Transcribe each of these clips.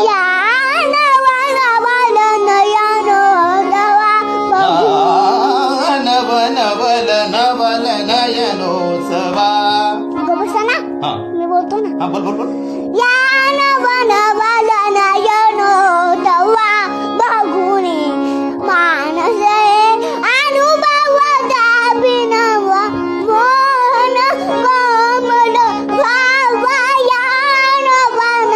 या नवल नयनोत्सवा नव नवल नवल नयनोत्सवा. बसा ना, हा मी बोलतो ना. हा बोल बोल बोल. या नवल नयनोत्सवा बघून मानसे अनुभवता बिनव मोहन कोमल व्हावा. या नवल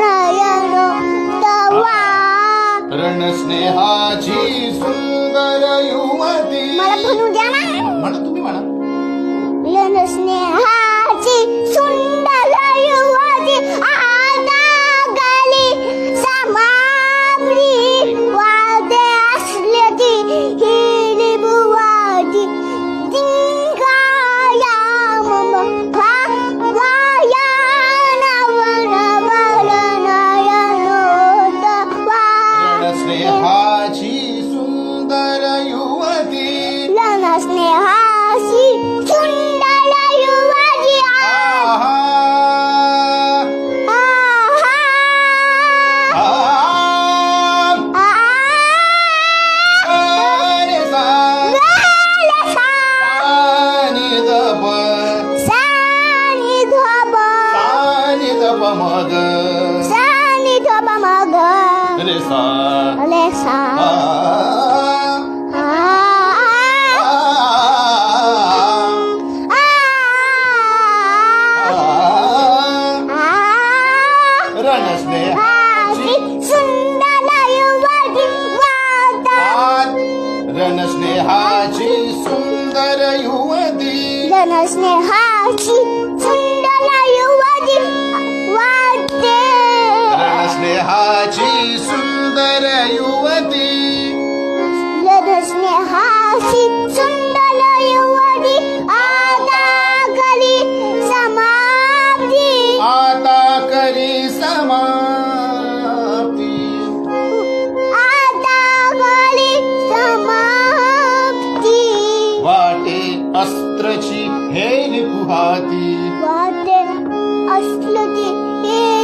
नयनोत्सवा. रणस्नेहाची सुंदर युवती. मला म्हणू द्या ना. म्हणा तुम्ही म्हणा. स्नेहाची सुंदर युवती आता गली समाप्ती वादे असल्याची हिरी बुवाची जिंकाया मम भावाया नवन बल नयनोत्सवा. रणस्नेहाची सुंदर युवती. स्नेहाची सुंदर युवती आहा. आहा. अरे सा. सानी दप. सानी धोब मग. सानी धोब मग रे सा. लेसा. आ. रणस्नेहाची सुंदर युवती वादात. रणस्नेहाची सुंदर युवती. स्नेहाची सुंदर युवती वादे. रणस्नेहाची सुंदर युवती. स्नेहाची सुंदर युवती आता करी समाप्ती. आता करी समाप्ती. आता करी समाप्ती. वाटे अस्त्रची हेरी पुहाती. वाटे असलं की हे